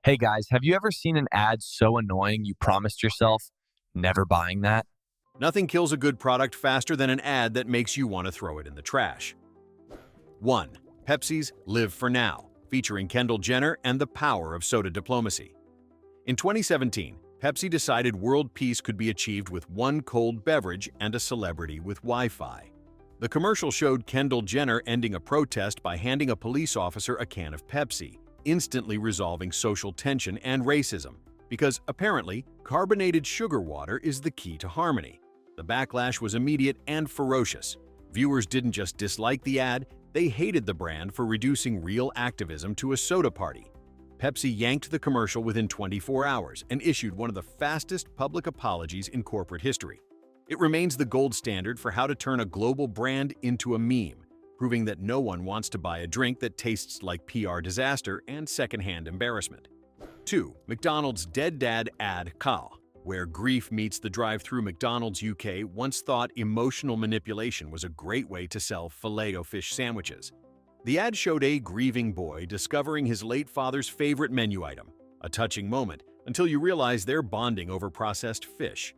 Hey guys, have you ever seen an ad so annoying you promised yourself never buying that? Nothing kills a good product faster than an ad that makes you want to throw it in the trash. 1. Pepsi's Live for Now, featuring Kendall Jenner and the power of soda diplomacy. In 2017, Pepsi decided world peace could be achieved with one cold beverage and a celebrity with Wi-Fi. The commercial showed Kendall Jenner ending a protest by handing a police officer a can of Pepsi, instantly resolving social tension and racism, because apparently carbonated sugar water is the key to harmony. The backlash was immediate and ferocious. Viewers didn't just dislike the ad, they hated the brand for reducing real activism to a soda party. Pepsi yanked the commercial within 24 hours and issued one of the fastest public apologies in corporate history. It remains the gold standard for how to turn a global brand into a meme, proving that no one wants to buy a drink that tastes like PR disaster and secondhand embarrassment. 2. McDonald's Dead Dad Ad Call, where grief meets the drive-thru. McDonald's UK once thought emotional manipulation was a great way to sell filet-o-fish sandwiches. The ad showed a grieving boy discovering his late father's favorite menu item, a touching moment until you realize they're bonding over processed fish.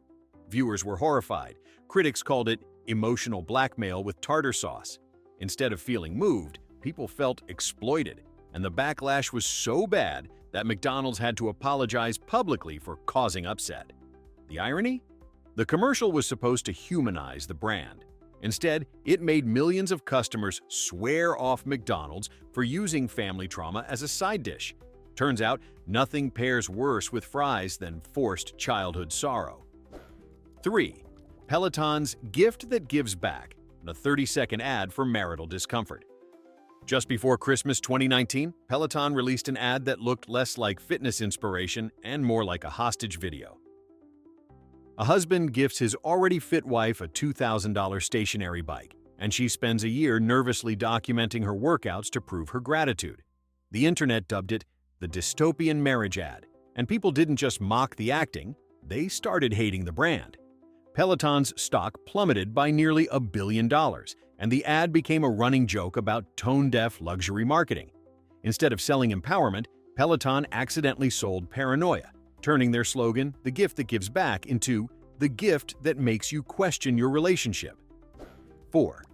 Viewers were horrified. Critics called it emotional blackmail with tartar sauce. Instead of feeling moved, people felt exploited, and the backlash was so bad that McDonald's had to apologize publicly for causing upset. The irony? The commercial was supposed to humanize the brand. Instead, it made millions of customers swear off McDonald's for using family trauma as a side dish. Turns out, nothing pairs worse with fries than forced childhood sorrow. 3. Peloton's Gift That Gives Back, a 30-second ad for marital discomfort. Just before Christmas 2019, Peloton released an ad that looked less like fitness inspiration and more like a hostage video. A husband gifts his already fit wife a $2,000 stationary bike, and she spends a year nervously documenting her workouts to prove her gratitude. The internet dubbed it the dystopian marriage ad, and people didn't just mock the acting, they started hating the brand. Peloton's stock plummeted by nearly $1 billion, and the ad became a running joke about tone-deaf luxury marketing. Instead of selling empowerment, Peloton accidentally sold paranoia, turning their slogan, "The gift that gives back," into "the gift that makes you question your relationship." 4.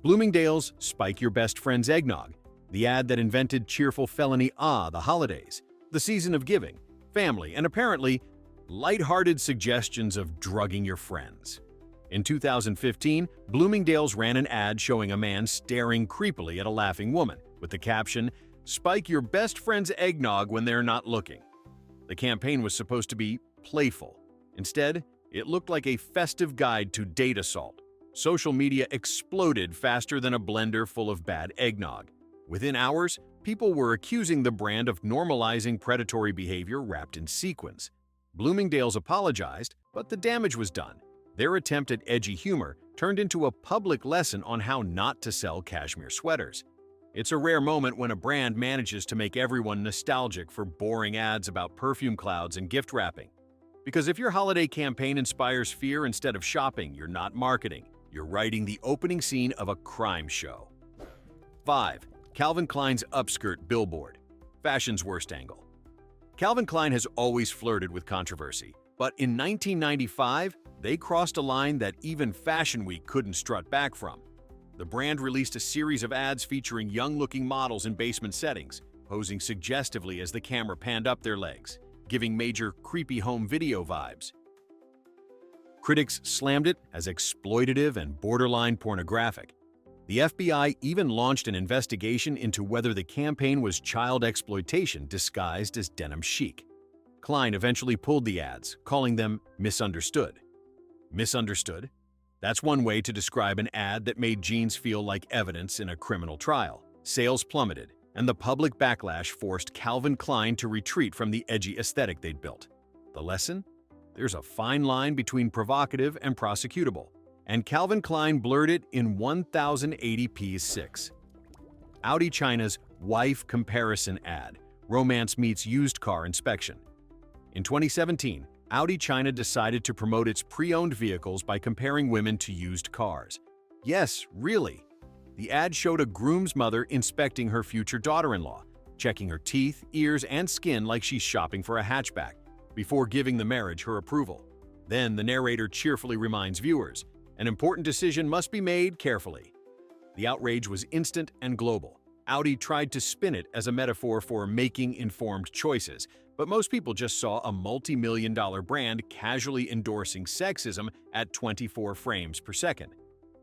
Bloomingdale's Spike Your Best Friend's Eggnog, the ad that invented cheerful felony the holidays, the season of giving, family, and apparently lighthearted suggestions of drugging your friends. In 2015, Bloomingdale's ran an ad showing a man staring creepily at a laughing woman, with the caption, "Spike your best friend's eggnog when they're not looking." The campaign was supposed to be playful. Instead, it looked like a festive guide to date assault. Social media exploded faster than a blender full of bad eggnog. Within hours, people were accusing the brand of normalizing predatory behavior wrapped in sequins. Bloomingdale's apologized, but the damage was done. Their attempt at edgy humor turned into a public lesson on how not to sell cashmere sweaters. It's a rare moment when a brand manages to make everyone nostalgic for boring ads about perfume clouds and gift wrapping. Because if your holiday campaign inspires fear instead of shopping, you're not marketing. You're writing the opening scene of a crime show. 5. Calvin Klein's upskirt billboard, fashion's worst angle. Calvin Klein has always flirted with controversy, but in 1995, they crossed a line that even Fashion Week couldn't strut back from. The brand released a series of ads featuring young-looking models in basement settings, posing suggestively as the camera panned up their legs, giving major creepy home video vibes. Critics slammed it as exploitative and borderline pornographic. The FBI even launched an investigation into whether the campaign was child exploitation disguised as denim chic. Klein eventually pulled the ads, calling them misunderstood. Misunderstood? That's one way to describe an ad that made jeans feel like evidence in a criminal trial. Sales plummeted, and the public backlash forced Calvin Klein to retreat from the edgy aesthetic they'd built. The lesson? There's a fine line between provocative and prosecutable, and Calvin Klein blurred it in 1080p6. Audi China's wife comparison ad, romance meets used car inspection. In 2017, Audi China decided to promote its pre-owned vehicles by comparing women to used cars. Yes, really. The ad showed a groom's mother inspecting her future daughter-in-law, checking her teeth, ears, and skin like she's shopping for a hatchback, before giving the marriage her approval. Then the narrator cheerfully reminds viewers, an important decision must be made carefully. The outrage was instant and global. Audi tried to spin it as a metaphor for making informed choices, but most people just saw a multi-million-dollar brand casually endorsing sexism at 24 frames per second.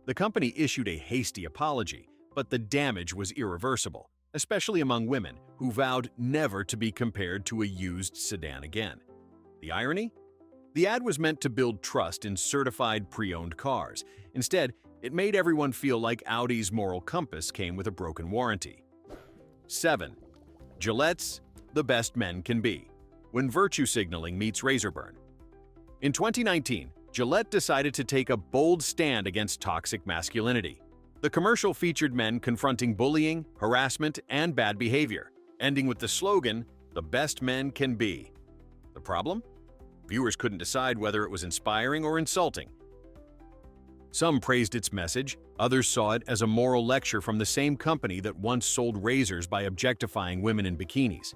The company issued a hasty apology, but the damage was irreversible, especially among women who vowed never to be compared to a used sedan again. The irony? The ad was meant to build trust in certified pre-owned cars. Instead, it made everyone feel like Audi's moral compass came with a broken warranty. 7. Gillette's The Best Men Can Be, when virtue signaling meets razor burn. In 2019, Gillette decided to take a bold stand against toxic masculinity. The commercial featured men confronting bullying, harassment, and bad behavior, ending with the slogan, "The best men can be." The problem? Viewers couldn't decide whether it was inspiring or insulting. Some praised its message, others saw it as a moral lecture from the same company that once sold razors by objectifying women in bikinis.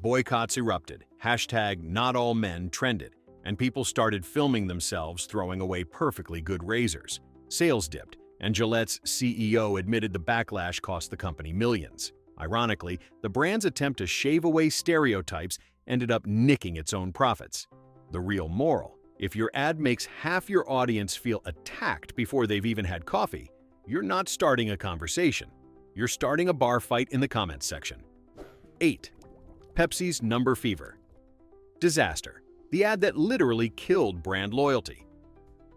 Boycotts erupted, #NotAllMen trended, and people started filming themselves throwing away perfectly good razors. Sales dipped, and Gillette's CEO admitted the backlash cost the company millions. Ironically, the brand's attempt to shave away stereotypes ended up nicking its own profits. The real moral: if your ad makes half your audience feel attacked before they've even had coffee, you're not starting a conversation. You're starting a bar fight in the comments section. 8. Pepsi's Number Fever. Disaster. The ad that literally killed brand loyalty.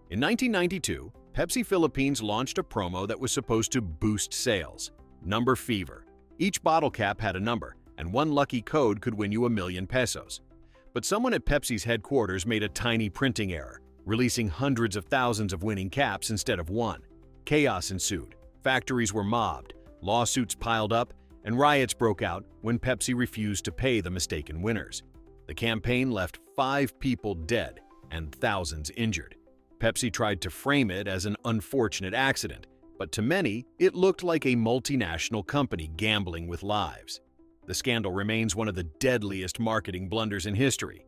In 1992, Pepsi Philippines launched a promo that was supposed to boost sales. Number Fever. Each bottle cap had a number, and one lucky code could win you ₱1,000,000. But someone at Pepsi's headquarters made a tiny printing error, releasing hundreds of thousands of winning caps instead of one. Chaos ensued. Factories were mobbed, lawsuits piled up, and riots broke out when Pepsi refused to pay the mistaken winners. The campaign left 5 people dead and thousands injured. Pepsi tried to frame it as an unfortunate accident, but to many, it looked like a multinational company gambling with lives. The scandal remains one of the deadliest marketing blunders in history.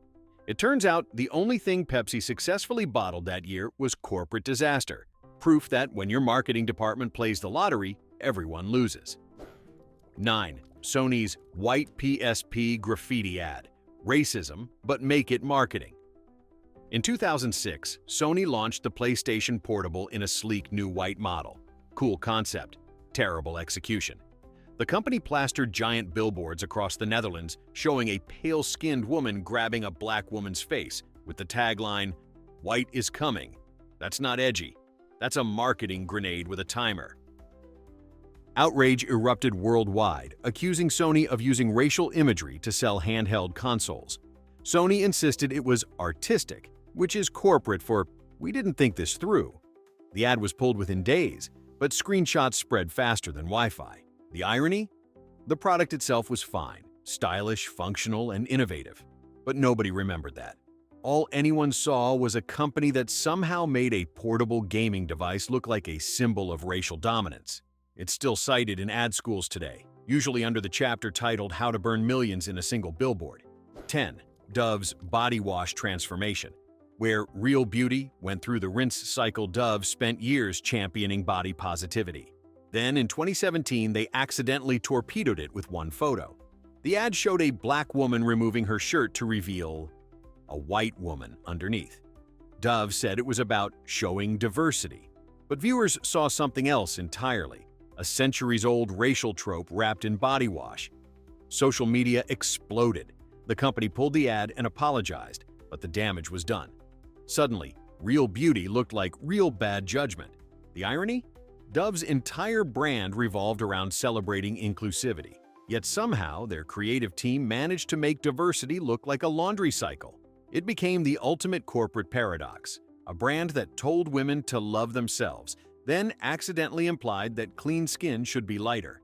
It turns out the only thing Pepsi successfully bottled that year was corporate disaster, proof that when your marketing department plays the lottery, everyone loses. 9. Sony's white PSP graffiti ad. Racism, but make it marketing. In 2006, Sony launched the PlayStation Portable in a sleek new white model. Cool concept, terrible execution. The company plastered giant billboards across the Netherlands showing a pale-skinned woman grabbing a black woman's face with the tagline, "White is coming." That's not edgy. That's a marketing grenade with a timer. Outrage erupted worldwide, accusing Sony of using racial imagery to sell handheld consoles. Sony insisted it was artistic, which is corporate for, "We didn't think this through." The ad was pulled within days, but screenshots spread faster than Wi-Fi. The irony? The product itself was fine, stylish, functional, and innovative. But nobody remembered that. All anyone saw was a company that somehow made a portable gaming device look like a symbol of racial dominance. It's still cited in ad schools today, usually under the chapter titled "How to Burn Millions in a Single Billboard." 10. Dove's Body Wash Transformation. Where real beauty went through the rinse cycle, Dove spent years championing body positivity. Then, in 2017, they accidentally torpedoed it with one photo. The ad showed a black woman removing her shirt to reveal a white woman underneath. Dove said it was about showing diversity. But viewers saw something else entirely, a centuries-old racial trope wrapped in body wash. Social media exploded. The company pulled the ad and apologized, but the damage was done. Suddenly, real beauty looked like real bad judgment. The irony? Dove's entire brand revolved around celebrating inclusivity, yet somehow their creative team managed to make diversity look like a laundry cycle. It became the ultimate corporate paradox, a brand that told women to love themselves, then accidentally implied that clean skin should be lighter.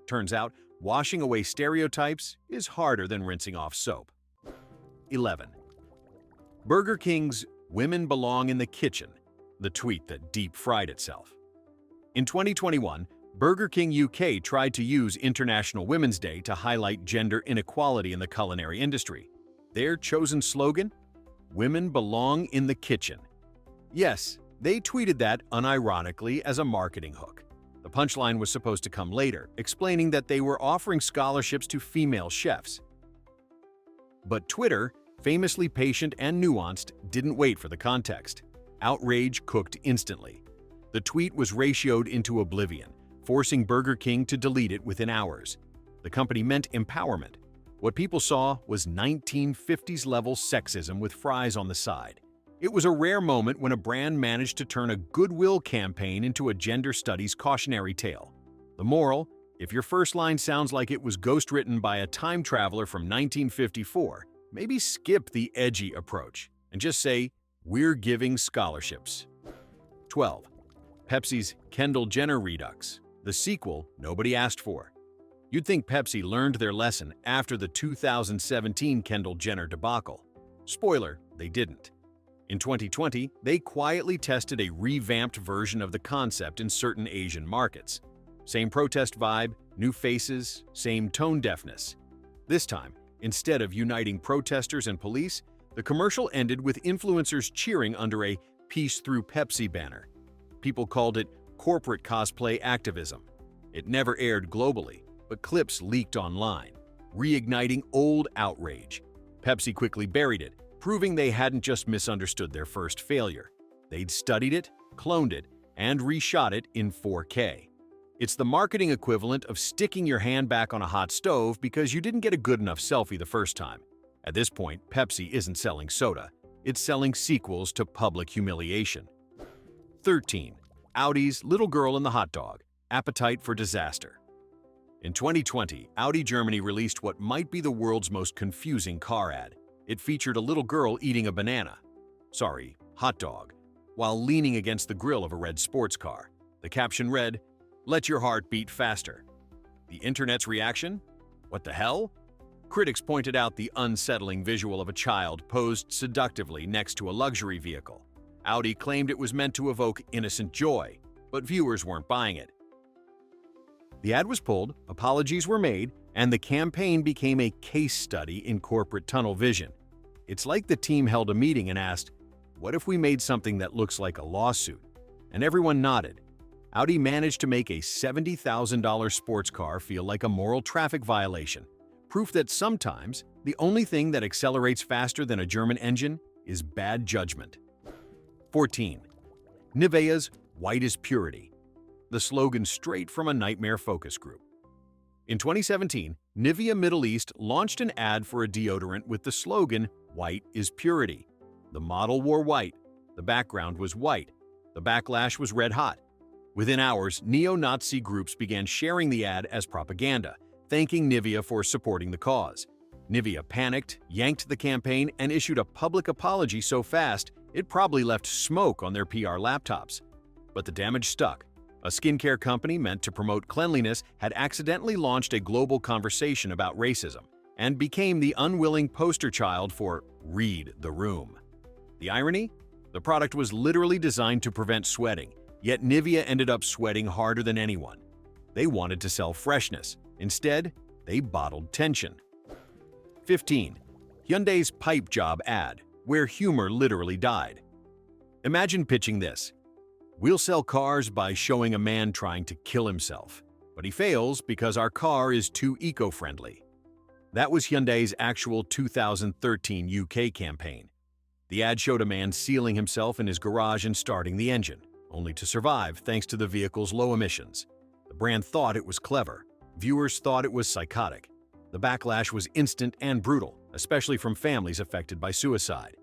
Turns out, washing away stereotypes is harder than rinsing off soap. 11. Burger King's "Women Belong in the Kitchen," the tweet that deep-fried itself. In 2021, Burger King UK tried to use International Women's Day to highlight gender inequality in the culinary industry. Their chosen slogan? Women belong in the kitchen. Yes, they tweeted that unironically as a marketing hook. The punchline was supposed to come later, explaining that they were offering scholarships to female chefs. But Twitter, famously patient and nuanced, didn't wait for the context. Outrage cooked instantly. The tweet was ratioed into oblivion, forcing Burger King to delete it within hours. The company meant empowerment. What people saw was 1950s-level sexism with fries on the side. It was a rare moment when a brand managed to turn a goodwill campaign into a gender studies cautionary tale. The moral: if your first line sounds like it was ghostwritten by a time traveler from 1954, maybe skip the edgy approach and just say, "We're giving scholarships." 12. Pepsi's Kendall Jenner Redux, the sequel nobody asked for. You'd think Pepsi learned their lesson after the 2017 Kendall Jenner debacle. Spoiler, they didn't. In 2020, they quietly tested a revamped version of the concept in certain Asian markets. Same protest vibe, new faces, same tone deafness. This time, instead of uniting protesters and police, the commercial ended with influencers cheering under a "Peace Through Pepsi" banner. People called it corporate cosplay activism. It never aired globally, but clips leaked online, reigniting old outrage. Pepsi quickly buried it, proving they hadn't just misunderstood their first failure. They'd studied it, cloned it, and reshot it in 4K. It's the marketing equivalent of sticking your hand back on a hot stove because you didn't get a good enough selfie the first time. At this point, Pepsi isn't selling soda. It's selling sequels to public humiliation. 13. Audi's Little Girl in the Hot Dog, Appetite for Disaster. In 2020, Audi Germany released what might be the world's most confusing car ad. It featured a little girl eating a hot dog, while leaning against the grill of a red sports car. The caption read, "Let your heart beat faster." The internet's reaction? What the hell? Critics pointed out the unsettling visual of a child posed seductively next to a luxury vehicle. Audi claimed it was meant to evoke innocent joy, but viewers weren't buying it. The ad was pulled, apologies were made, and the campaign became a case study in corporate tunnel vision. It's like the team held a meeting and asked, "What if we made something that looks like a lawsuit?" And everyone nodded. Audi managed to make a $70,000 sports car feel like a moral traffic violation, proof that sometimes the only thing that accelerates faster than a German engine is bad judgment. 14. Nivea's "White is Purity," the slogan straight from a nightmare focus group. In 2017, Nivea Middle East launched an ad for a deodorant with the slogan, "White is Purity." The model wore white, the background was white, the backlash was red hot. Within hours, neo-Nazi groups began sharing the ad as propaganda, thanking Nivea for supporting the cause. Nivea panicked, yanked the campaign, and issued a public apology so fast it probably left smoke on their PR laptops. But the damage stuck. A skincare company meant to promote cleanliness had accidentally launched a global conversation about racism and became the unwilling poster child for "Read the Room." The irony? The product was literally designed to prevent sweating, yet Nivea ended up sweating harder than anyone. They wanted to sell freshness. Instead, they bottled tension. 15. Hyundai's pipe job ad, where humor literally died. Imagine pitching this. "We'll sell cars by showing a man trying to kill himself, but he fails because our car is too eco-friendly." That was Hyundai's actual 2013 UK campaign. The ad showed a man sealing himself in his garage and starting the engine, only to survive thanks to the vehicle's low emissions. The brand thought it was clever. Viewers thought it was psychotic. The backlash was instant and brutal, especially from families affected by suicide.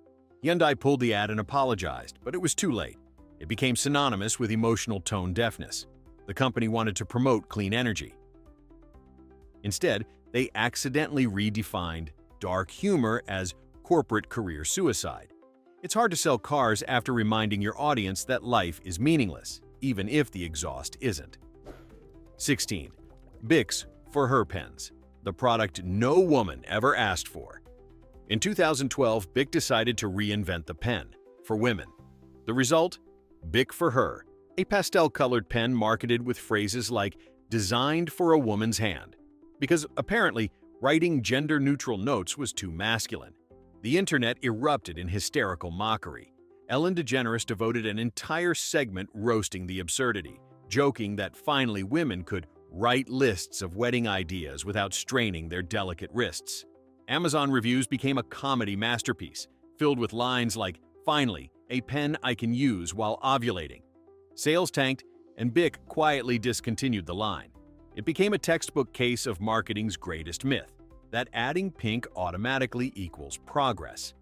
Hyundai pulled the ad and apologized, but it was too late. It became synonymous with emotional tone deafness. The company wanted to promote clean energy. Instead, they accidentally redefined dark humor as corporate career suicide. It's hard to sell cars after reminding your audience that life is meaningless, even if the exhaust isn't. 16. Bics for Her Pens, the product no woman ever asked for. In 2012, Bic decided to reinvent the pen for women. The result? Bic for Her, a pastel-colored pen marketed with phrases like "designed for a woman's hand," because apparently writing gender-neutral notes was too masculine. The internet erupted in hysterical mockery. Ellen DeGeneres devoted an entire segment roasting the absurdity, joking that finally women could write lists of wedding ideas without straining their delicate wrists. Amazon reviews became a comedy masterpiece, filled with lines like, "Finally, a pen I can use while ovulating." Sales tanked, and Bic quietly discontinued the line. It became a textbook case of marketing's greatest myth, that adding pink automatically equals progress.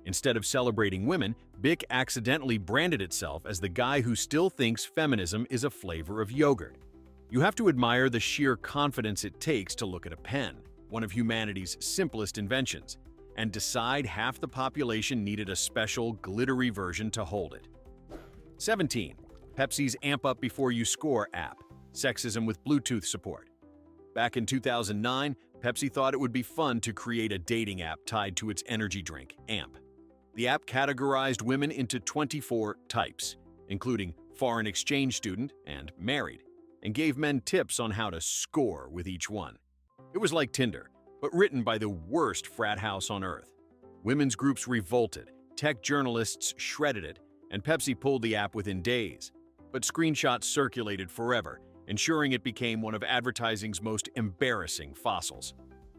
Instead of celebrating women, Bic accidentally branded itself as the guy who still thinks feminism is a flavor of yogurt. You have to admire the sheer confidence it takes to look at a pen, one of humanity's simplest inventions, and decide half the population needed a special, glittery version to hold it. 17. Pepsi's Amp Up Before You Score app, sexism with Bluetooth support. Back in 2009, Pepsi thought it would be fun to create a dating app tied to its energy drink, Amp. The app categorized women into 24 types, including foreign exchange student and married, and gave men tips on how to score with each one. It was like Tinder, but written by the worst frat house on earth. Women's groups revolted, tech journalists shredded it, and Pepsi pulled the app within days. But screenshots circulated forever, ensuring it became one of advertising's most embarrassing fossils.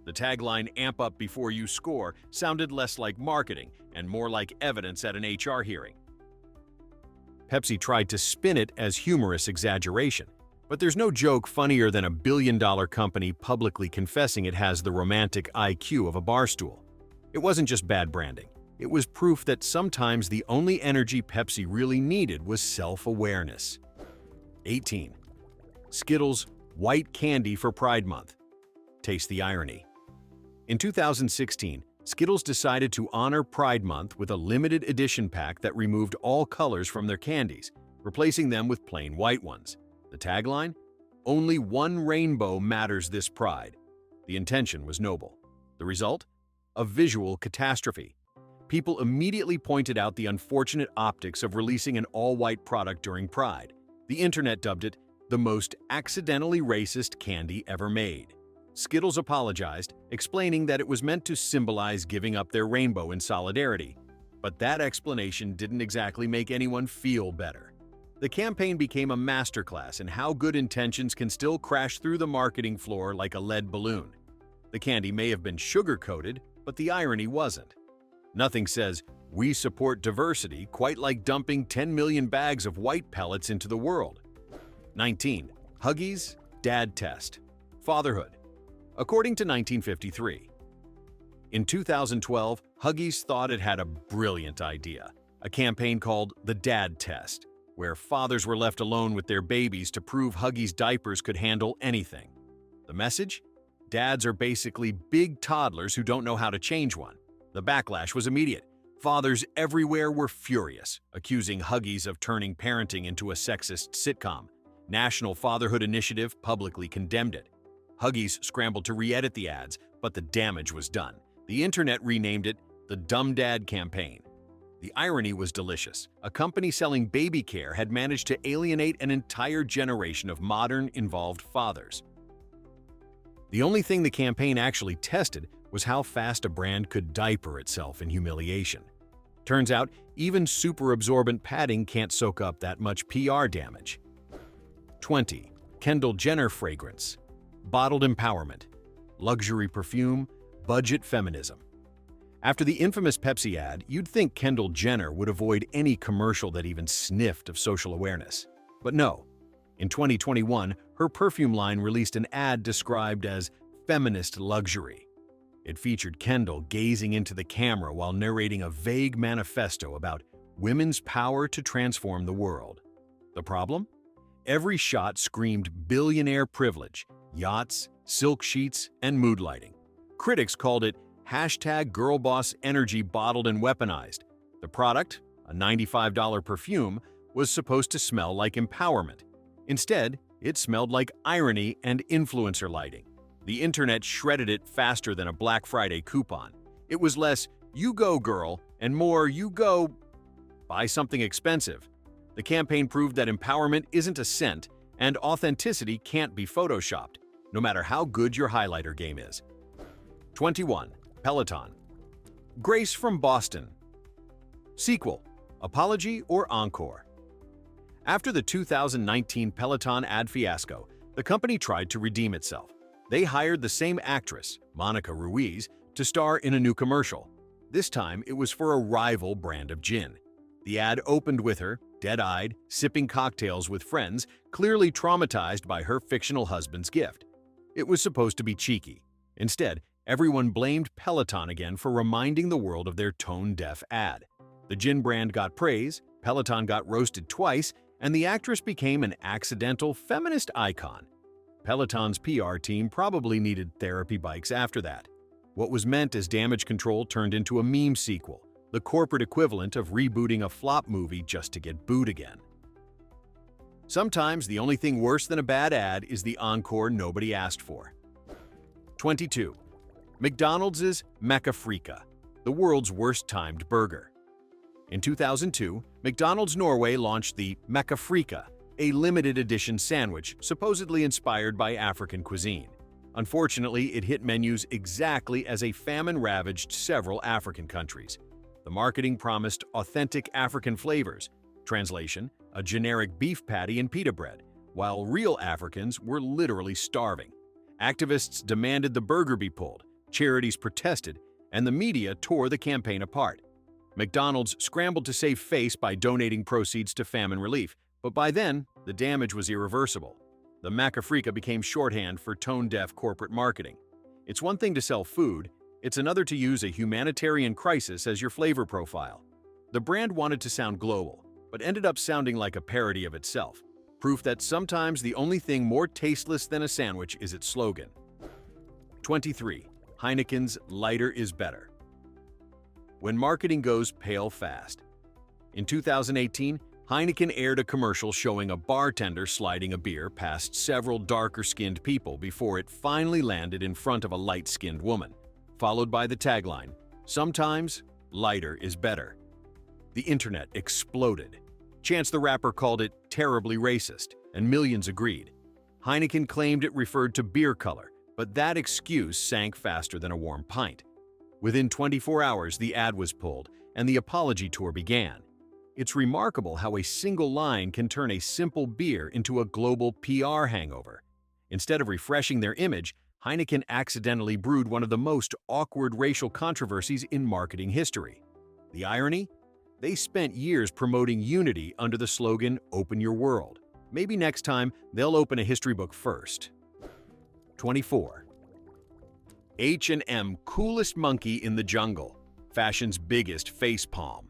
The tagline "Amp Up Before You Score" sounded less like marketing and more like evidence at an HR hearing. Pepsi tried to spin it as humorous exaggeration, but there's no joke funnier than a billion-dollar company publicly confessing it has the romantic IQ of a barstool. It wasn't just bad branding. It was proof that sometimes the only energy Pepsi really needed was self-awareness. 18. Skittles White Candy for Pride Month. Taste the irony. In 2016, Skittles decided to honor Pride Month with a limited edition pack that removed all colors from their candies, replacing them with plain white ones. The tagline? "Only one rainbow matters this Pride." The intention was noble. The result? A visual catastrophe. People immediately pointed out the unfortunate optics of releasing an all-white product during Pride. The internet dubbed it the most accidentally racist candy ever made. Skittles apologized, explaining that it was meant to symbolize giving up their rainbow in solidarity. But that explanation didn't exactly make anyone feel better. The campaign became a masterclass in how good intentions can still crash through the marketing floor like a lead balloon. The candy may have been sugar-coated, but the irony wasn't. Nothing says, "We support diversity," quite like dumping 10 million bags of white pellets into the world. 19. Huggies Dad Test. Fatherhood. According to 1953. In 2012, Huggies thought it had a brilliant idea, a campaign called the Dad Test, where fathers were left alone with their babies to prove Huggies diapers could handle anything. The message? Dads are basically big toddlers who don't know how to change one. The backlash was immediate. Fathers everywhere were furious, accusing Huggies of turning parenting into a sexist sitcom. National Fatherhood Initiative publicly condemned it. Huggies scrambled to re-edit the ads, but the damage was done. The internet renamed it the Dumb Dad Campaign. The irony was delicious. A company selling baby care had managed to alienate an entire generation of modern, involved fathers. The only thing the campaign actually tested was how fast a brand could diaper itself in humiliation. Turns out, even super-absorbent padding can't soak up that much PR damage. 20. Kendall Jenner Fragrance. Bottled empowerment. Luxury perfume. Budget feminism. After the infamous Pepsi ad, you'd think Kendall Jenner would avoid any commercial that even sniffed of social awareness. But no. In 2021, her perfume line released an ad described as feminist luxury. It featured Kendall gazing into the camera while narrating a vague manifesto about women's power to transform the world. The problem? Every shot screamed billionaire privilege, yachts, silk sheets, and mood lighting. Critics called it #girlboss energy bottled and weaponized. The product, a $95 perfume, was supposed to smell like empowerment. Instead, it smelled like irony and influencer lighting. The internet shredded it faster than a Black Friday coupon. It was less, "You go, girl," and more, "You go, buy something expensive." The campaign proved that empowerment isn't a scent, and authenticity can't be photoshopped, no matter how good your highlighter game is. 21. Peloton. Grace from Boston. Sequel, apology or encore? After the 2019 Peloton ad fiasco, the company tried to redeem itself. They hired the same actress, Monica Ruiz, to star in a new commercial. This time, it was for a rival brand of gin. The ad opened with her, dead-eyed, sipping cocktails with friends, clearly traumatized by her fictional husband's gift. It was supposed to be cheeky. Instead, everyone blamed Peloton again for reminding the world of their tone-deaf ad. The gin brand got praise, Peloton got roasted twice, and the actress became an accidental feminist icon. Peloton's PR team probably needed therapy bikes after that. What was meant as damage control turned into a meme sequel, the corporate equivalent of rebooting a flop movie just to get booed again. Sometimes the only thing worse than a bad ad is the encore nobody asked for. 22. McDonald's Mackafrika, the world's worst-timed burger. In 2002, McDonald's Norway launched the Mackafrika, a limited edition sandwich supposedly inspired by African cuisine. Unfortunately, it hit menus exactly as a famine ravaged several African countries. The marketing promised authentic African flavors, translation, a generic beef patty and pita bread, while real Africans were literally starving. Activists demanded the burger be pulled, charities protested, and the media tore the campaign apart. McDonald's scrambled to save face by donating proceeds to famine relief, but by then, the damage was irreversible. The Mackafrika became shorthand for tone-deaf corporate marketing. It's one thing to sell food, it's another to use a humanitarian crisis as your flavor profile. The brand wanted to sound global, but ended up sounding like a parody of itself. Proof that sometimes the only thing more tasteless than a sandwich is its slogan. 23. Heineken's lighter is better. When marketing goes pale fast. In 2018, Heineken aired a commercial showing a bartender sliding a beer past several darker-skinned people before it finally landed in front of a light-skinned woman, followed by the tagline, "Sometimes, lighter is better." The internet exploded. Chance the Rapper called it terribly racist, and millions agreed. Heineken claimed it referred to beer color, but that excuse sank faster than a warm pint. Within 24 hours, the ad was pulled, and the apology tour began. It's remarkable how a single line can turn a simple beer into a global PR hangover. Instead of refreshing their image, Heineken accidentally brewed one of the most awkward racial controversies in marketing history. The irony? They spent years promoting unity under the slogan, "Open your world." Maybe next time, they'll open a history book first. 24. H&M coolest monkey in the jungle, fashion's biggest facepalm.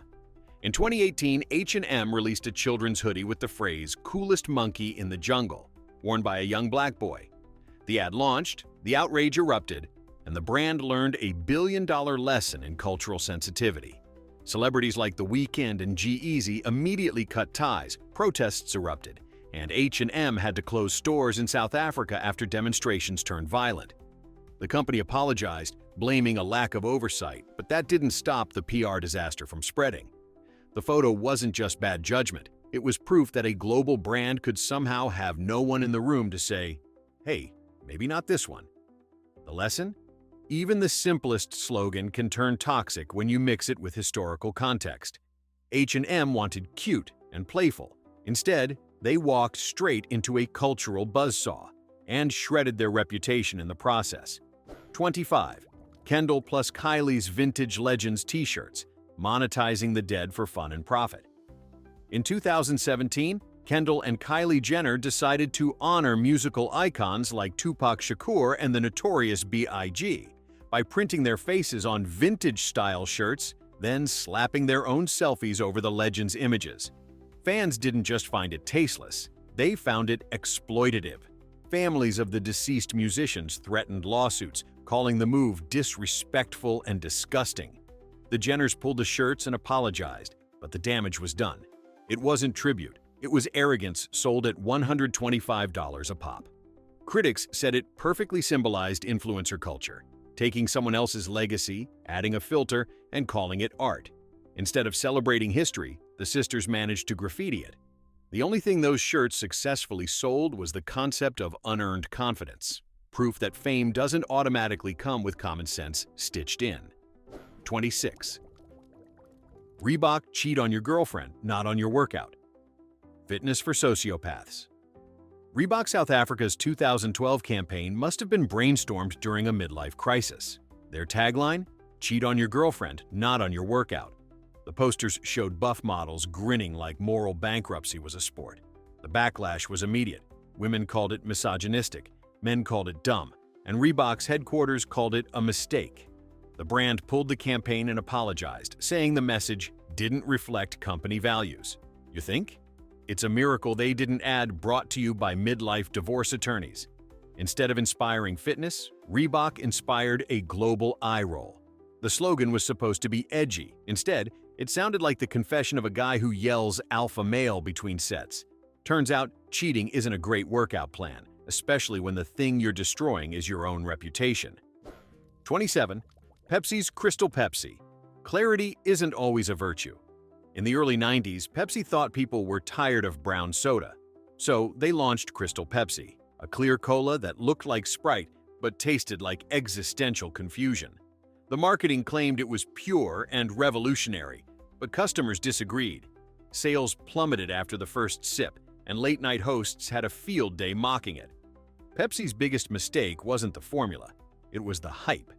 In 2018, H&M released a children's hoodie with the phrase, "coolest monkey in the jungle," worn by a young black boy. The ad launched, the outrage erupted, and the brand learned a billion-dollar lesson in cultural sensitivity. Celebrities like The Weeknd and G-Eazy immediately cut ties, protests erupted, and H&M had to close stores in South Africa after demonstrations turned violent. The company apologized, blaming a lack of oversight, but that didn't stop the PR disaster from spreading. The photo wasn't just bad judgment, it was proof that a global brand could somehow have no one in the room to say, "Hey, maybe not this one." The lesson? Even the simplest slogan can turn toxic when you mix it with historical context. H&M wanted cute and playful. Instead, they walked straight into a cultural buzzsaw and shredded their reputation in the process. 25. Kendall plus Kylie's Vintage Legends t-shirts, monetizing the dead for fun and profit. In 2017, Kendall and Kylie Jenner decided to honor musical icons like Tupac Shakur and the Notorious B.I.G. by printing their faces on vintage-style shirts, then slapping their own selfies over the legends' images. Fans didn't just find it tasteless, they found it exploitative. Families of the deceased musicians threatened lawsuits, calling the move disrespectful and disgusting. The Jenners pulled the shirts and apologized, but the damage was done. It wasn't tribute, it was arrogance sold at $125 a pop. Critics said it perfectly symbolized influencer culture, taking someone else's legacy, adding a filter, and calling it art. Instead of celebrating history, the sisters managed to graffiti it. The only thing those shirts successfully sold was the concept of unearned confidence, proof that fame doesn't automatically come with common sense stitched in. 26. Reebok cheat on your girlfriend, not on your workout. Fitness for sociopaths. Reebok South Africa's 2012 campaign must have been brainstormed during a midlife crisis. Their tagline? Cheat on your girlfriend, not on your workout. The posters showed buff models grinning like moral bankruptcy was a sport. The backlash was immediate. Women called it misogynistic, men called it dumb, and Reebok's headquarters called it a mistake. The brand pulled the campaign and apologized, saying the message didn't reflect company values. You think? It's a miracle they didn't add brought to you by midlife divorce attorneys. Instead of inspiring fitness, Reebok inspired a global eye roll. The slogan was supposed to be edgy. Instead, it sounded like the confession of a guy who yells alpha male between sets. Turns out, cheating isn't a great workout plan, especially when the thing you're destroying is your own reputation. 27. Pepsi's Crystal Pepsi. Clarity isn't always a virtue. In the early 90s, Pepsi thought people were tired of brown soda. So they launched Crystal Pepsi, a clear cola that looked like Sprite but tasted like existential confusion. The marketing claimed it was pure and revolutionary, but customers disagreed. Sales plummeted after the first sip, and late-night hosts had a field day mocking it. Pepsi's biggest mistake wasn't the formula, it was the hype.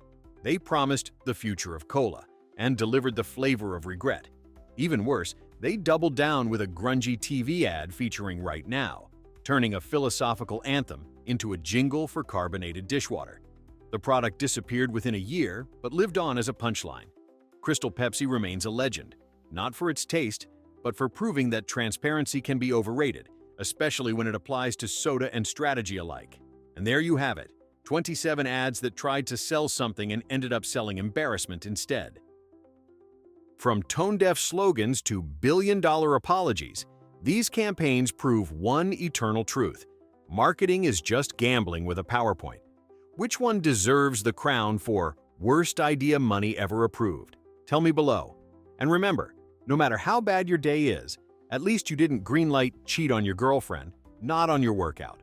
They promised the future of cola and delivered the flavor of regret. Even worse, they doubled down with a grungy TV ad featuring Right Now, turning a philosophical anthem into a jingle for carbonated dishwater. The product disappeared within a year, but lived on as a punchline. Crystal Pepsi remains a legend, not for its taste, but for proving that transparency can be overrated, especially when it applies to soda and strategy alike. And there you have it, 27 ads that tried to sell something and ended up selling embarrassment instead. From tone-deaf slogans to billion-dollar apologies, these campaigns prove one eternal truth. Marketing is just gambling with a PowerPoint. Which one deserves the crown for worst idea money ever approved? Tell me below. And remember, no matter how bad your day is, at least you didn't greenlight cheat on your girlfriend, not on your workout.